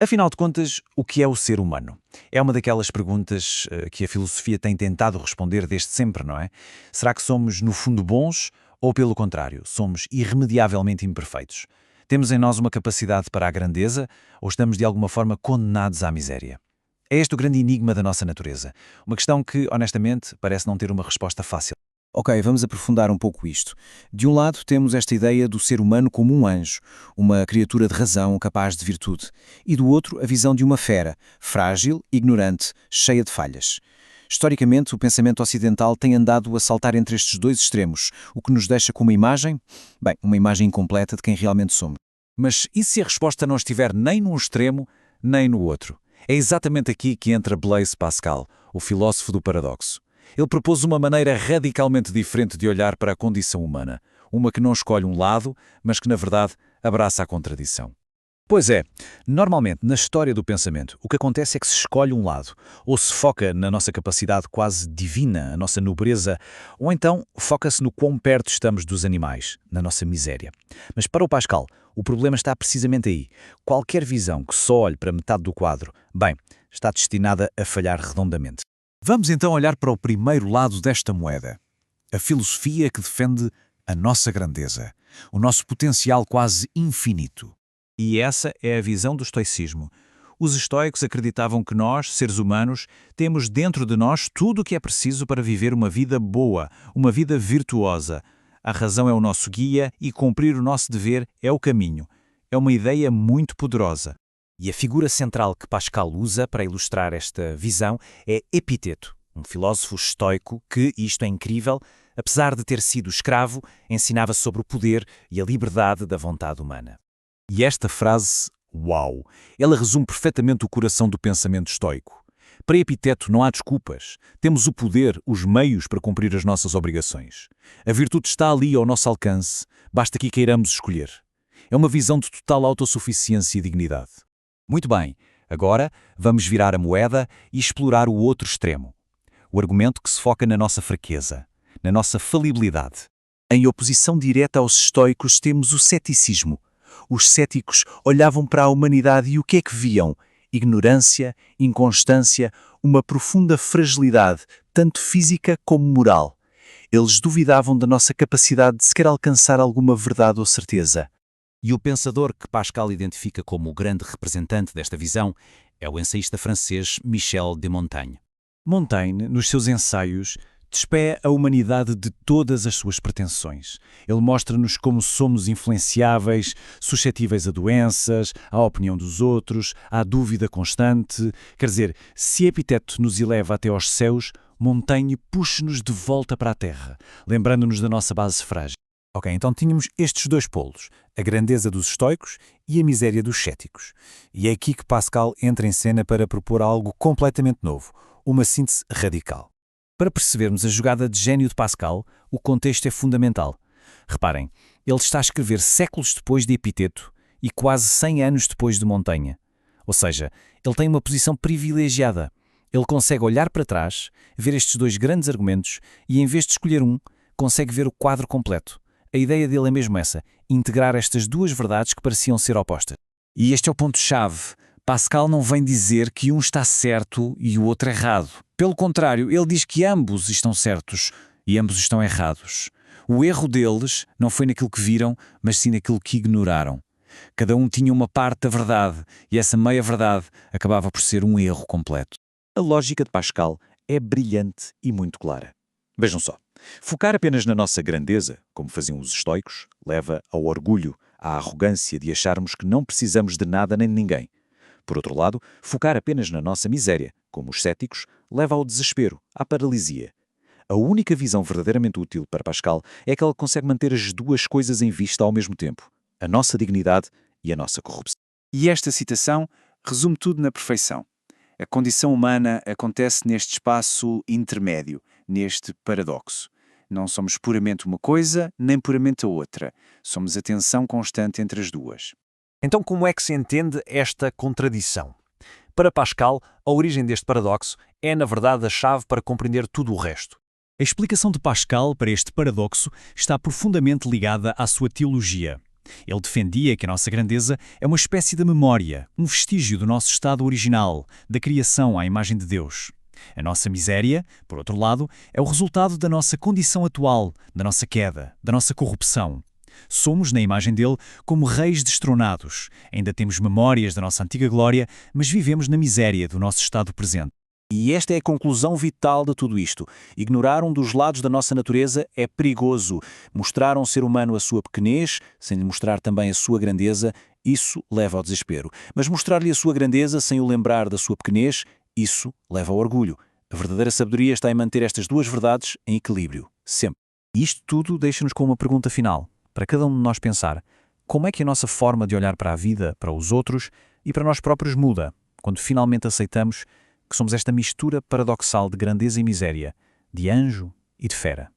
Afinal de contas, o que é o ser humano? É uma daquelas perguntas que a filosofia tem tentado responder desde sempre, não é? Será que somos, no fundo, bons ou, pelo contrário, somos irremediavelmente imperfeitos? Temos em nós uma capacidade para a grandeza ou estamos, de alguma forma, condenados à miséria? É este o grande enigma da nossa natureza. Uma questão que, honestamente, parece não ter uma resposta fácil. Ok, vamos aprofundar um pouco isto. De um lado, temos esta ideia do ser humano como um anjo, uma criatura de razão capaz de virtude. E do outro, a visão de uma fera, frágil, ignorante, cheia de falhas. Historicamente, o pensamento ocidental tem andado a saltar entre estes dois extremos, o que nos deixa com uma imagem, bem, uma imagem incompleta de quem realmente somos. Mas e se a resposta não estiver nem num extremo, nem no outro? É exatamente aqui que entra Blaise Pascal, o filósofo do paradoxo. Ele propôs uma maneira radicalmente diferente de olhar para a condição humana, uma que não escolhe um lado, mas que, na verdade, abraça a contradição. Pois é, normalmente, na história do pensamento, o que acontece é que se escolhe um lado, ou se foca na nossa capacidade quase divina, a nossa nobreza, ou então foca-se no quão perto estamos dos animais, na nossa miséria. Mas para o Pascal, o problema está precisamente aí. Qualquer visão que só olhe para metade do quadro, bem, está destinada a falhar redondamente. Vamos então olhar para o primeiro lado desta moeda. A filosofia que defende a nossa grandeza, o nosso potencial quase infinito. E essa é a visão do estoicismo. Os estoicos acreditavam que nós, seres humanos, temos dentro de nós tudo o que é preciso para viver uma vida boa, uma vida virtuosa. A razão é o nosso guia e cumprir o nosso dever é o caminho. É uma ideia muito poderosa. E a figura central que Pascal usa para ilustrar esta visão é Epiteto, um filósofo estoico que, isto é incrível, apesar de ter sido escravo, ensinava sobre o poder e a liberdade da vontade humana. E esta frase, uau, ela resume perfeitamente o coração do pensamento estoico. Para Epiteto não há desculpas. Temos o poder, os meios para cumprir as nossas obrigações. A virtude está ali ao nosso alcance, basta que queiramos escolher. É uma visão de total autossuficiência e dignidade. Muito bem, agora vamos virar a moeda e explorar o outro extremo. O argumento que se foca na nossa fraqueza, na nossa falibilidade. Em oposição direta aos estoicos temos o ceticismo. Os céticos olhavam para a humanidade e o que é que viam? Ignorância, inconstância, uma profunda fragilidade, tanto física como moral. Eles duvidavam da nossa capacidade de sequer alcançar alguma verdade ou certeza. E o pensador que Pascal identifica como o grande representante desta visão é o ensaísta francês Michel de Montaigne. Montaigne, nos seus ensaios, despe a humanidade de todas as suas pretensões. Ele mostra-nos como somos influenciáveis, suscetíveis a doenças, à opinião dos outros, à dúvida constante. Quer dizer, se Epiteto nos eleva até aos céus, Montaigne puxa-nos de volta para a terra, lembrando-nos da nossa base frágil. Ok, então tínhamos estes dois polos, a grandeza dos estoicos e a miséria dos céticos. E é aqui que Pascal entra em cena para propor algo completamente novo, uma síntese radical. Para percebermos a jogada de gênio de Pascal, o contexto é fundamental. Reparem, ele está a escrever séculos depois de Epiteto e quase 100 anos depois de Montaigne. Ou seja, ele tem uma posição privilegiada. Ele consegue olhar para trás, ver estes dois grandes argumentos e, em vez de escolher um, consegue ver o quadro completo. A ideia dele é mesmo essa, integrar estas duas verdades que pareciam ser opostas. E este é o ponto-chave. Pascal não vem dizer que um está certo e o outro errado. Pelo contrário, ele diz que ambos estão certos e ambos estão errados. O erro deles não foi naquilo que viram, mas sim naquilo que ignoraram. Cada um tinha uma parte da verdade e essa meia-verdade acabava por ser um erro completo. A lógica de Pascal é brilhante e muito clara. Vejam só. Focar apenas na nossa grandeza, como faziam os estoicos, leva ao orgulho, à arrogância de acharmos que não precisamos de nada nem de ninguém. Por outro lado, focar apenas na nossa miséria, como os céticos, leva ao desespero, à paralisia. A única visão verdadeiramente útil para Pascal é que ela consegue manter as duas coisas em vista ao mesmo tempo, a nossa dignidade e a nossa corrupção. E esta citação resume tudo na perfeição. A condição humana acontece neste espaço intermédio, neste paradoxo. Não somos puramente uma coisa, nem puramente a outra. Somos a tensão constante entre as duas. Então, como é que se entende esta contradição? Para Pascal, a origem deste paradoxo é, na verdade, a chave para compreender tudo o resto. A explicação de Pascal para este paradoxo está profundamente ligada à sua teologia. Ele defendia que a nossa grandeza é uma espécie de memória, um vestígio do nosso estado original, da criação à imagem de Deus. A nossa miséria, por outro lado, é o resultado da nossa condição atual, da nossa queda, da nossa corrupção. Somos, na imagem dele, como reis destronados. Ainda temos memórias da nossa antiga glória, mas vivemos na miséria do nosso estado presente. E esta é a conclusão vital de tudo isto. Ignorar um dos lados da nossa natureza é perigoso. Mostrar a um ser humano a sua pequenez, sem lhe mostrar também a sua grandeza, isso leva ao desespero. Mas mostrar-lhe a sua grandeza sem o lembrar da sua pequenez, isso leva ao orgulho. A verdadeira sabedoria está em manter estas duas verdades em equilíbrio, sempre. E isto tudo deixa-nos com uma pergunta final, para cada um de nós pensar: como é que a nossa forma de olhar para a vida, para os outros e para nós próprios muda, quando finalmente aceitamos que somos esta mistura paradoxal de grandeza e miséria, de anjo e de fera?